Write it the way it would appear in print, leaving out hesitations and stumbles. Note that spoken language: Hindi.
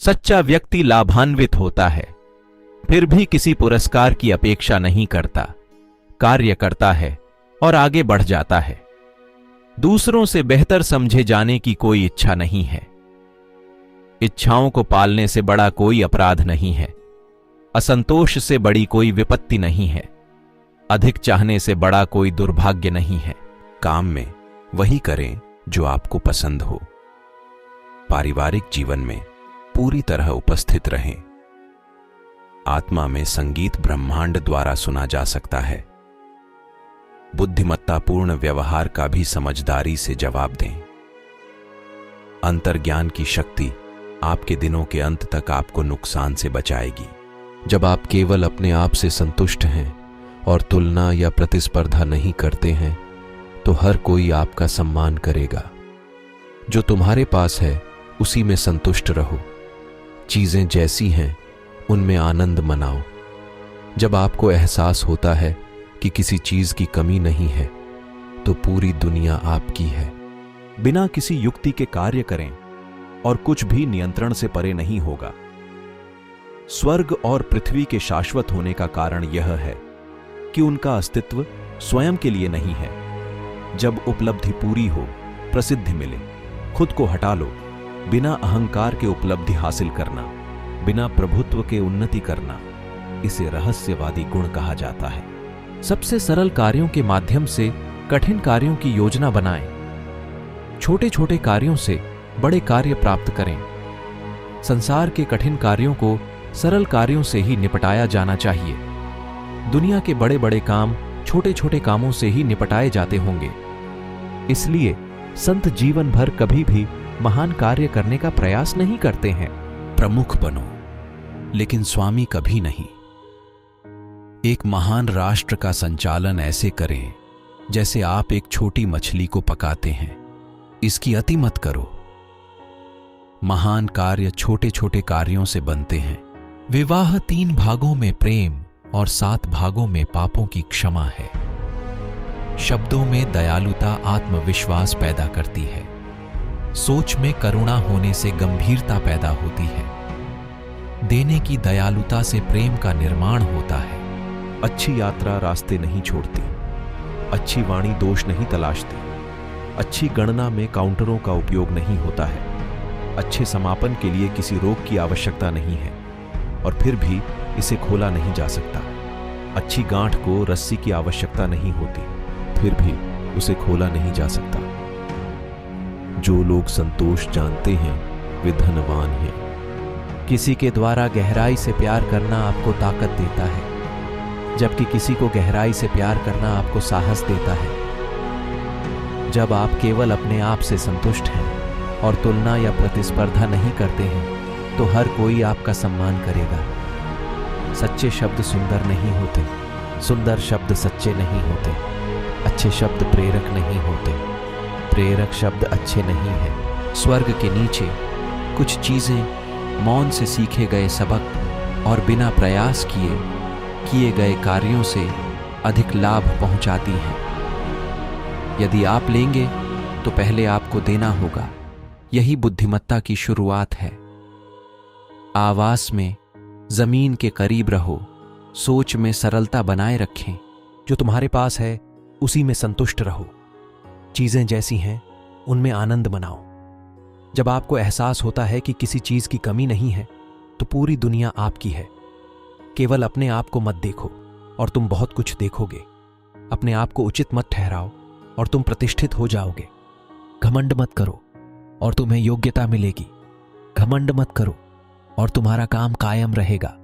सच्चा व्यक्ति लाभान्वित होता है, फिर भी किसी पुरस्कार की अपेक्षा नहीं करता, कार्य करता है और आगे बढ़ जाता है। दूसरों से बेहतर समझे जाने की कोई इच्छा नहीं है। इच्छाओं को पालने से बड़ा कोई अपराध नहीं है। असंतोष से बड़ी कोई विपत्ति नहीं है। अधिक चाहने से बड़ा कोई दुर्भाग्य नहीं है। काम में वही करें जो आपको पसंद हो। पारिवारिक जीवन में पूरी तरह उपस्थित रहें। आत्मा में संगीत ब्रह्मांड द्वारा सुना जा सकता है। बुद्धिमत्तापूर्ण व्यवहार का भी समझदारी से जवाब दें। अंतर्ज्ञान की शक्ति आपके दिनों के अंत तक आपको नुकसान से बचाएगी। जब आप केवल अपने आप से संतुष्ट हैं और तुलना या प्रतिस्पर्धा नहीं करते हैं, तो हर कोई आपका सम्मान करेगा। जो तुम्हारे पास है उसी में संतुष्ट रहो। चीजें जैसी हैं उनमें आनंद मनाओ। जब आपको एहसास होता है कि किसी चीज की कमी नहीं है, तो पूरी दुनिया आपकी है। बिना किसी युक्ति के कार्य करें और कुछ भी नियंत्रण से परे नहीं होगा। स्वर्ग और पृथ्वी के शाश्वत होने का कारण यह है कि उनका अस्तित्व स्वयं के लिए नहीं है। जब उपलब्धि पूरी हो, प्रसिद्धि मिले, खुद को हटा लो। बिना अहंकार के उपलब्धि हासिल करना, बिना प्रभुत्व के उन्नति करना, इसे रहस्यवादी गुण कहा जाता है। सबसे सरल कार्यों के माध्यम से कठिन कार्यों की योजना बनाएं। छोटे छोटे कार्यों से बड़े कार्य प्राप्त करें। संसार के कठिन कार्यों को सरल कार्यों से ही निपटाया जाना चाहिए। दुनिया के बड़े बड़े काम छोटे छोटे कामों से ही निपटाए जाते होंगे। इसलिए संत जीवन भर कभी भी महान कार्य करने का प्रयास नहीं करते हैं। प्रमुख बनो, लेकिन स्वामी कभी नहीं। एक महान राष्ट्र का संचालन ऐसे करें जैसे आप एक छोटी मछली को पकाते हैं। इसकी अति मत करो। महान कार्य छोटे छोटे कार्यों से बनते हैं। विवाह 3 भागों में प्रेम और 7 भागों में पापों की क्षमा है। शब्दों में दयालुता आत्मविश्वास पैदा करती है। सोच में करुणा होने से गंभीरता पैदा होती है। देने की दयालुता से प्रेम का निर्माण होता है। अच्छी यात्रा रास्ते नहीं छोड़ती। अच्छी वाणी दोष नहीं तलाशती। अच्छी गणना में काउंटरों का उपयोग नहीं होता है। अच्छे समापन के लिए किसी रोक की आवश्यकता नहीं है और फिर भी इसे खोला नहीं जा सकता। अच्छी गांठ को रस्सी की आवश्यकता नहीं होती, फिर भी उसे खोला नहीं जा सकता। जो लोग संतोष जानते हैं वे धनवान हैं। किसी के द्वारा गहराई से प्यार करना आपको ताकत देता है, जबकि किसी को गहराई से प्यार करना आपको साहस देता है। जब आप केवल अपने आप से संतुष्ट हैं और तुलना या प्रतिस्पर्धा नहीं करते हैं, तो हर कोई आपका सम्मान करेगा। सच्चे शब्द सुंदर नहीं होते, सुंदर शब्द सच्चे नहीं होते, अच्छे शब्द प्रेरक नहीं होते, प्रेरक शब्द अच्छे नहीं हैं। स्वर्ग के नीचे कुछ चीजें मौन से सीखे गए सबक और बिना प्रयास किए गए कार्यों से अधिक लाभ पहुंचाती हैं। यदि आप लेंगे तो पहले आपको देना होगा। यही बुद्धिमत्ता की शुरुआत है। आवास में जमीन के करीब रहो। सोच में सरलता बनाए रखें। जो तुम्हारे पास है उसी में संतुष्ट रहो। चीजें जैसी हैं उनमें आनंद मनाओ। जब आपको एहसास होता है कि किसी चीज की कमी नहीं है, तो पूरी दुनिया आपकी है। केवल अपने आप को मत देखो और तुम बहुत कुछ देखोगे। अपने आप को उचित मत ठहराओ और तुम प्रतिष्ठित हो जाओगे। घमंड मत करो और तुम्हें योग्यता मिलेगी। घमंड मत करो और तुम्हारा काम कायम रहेगा।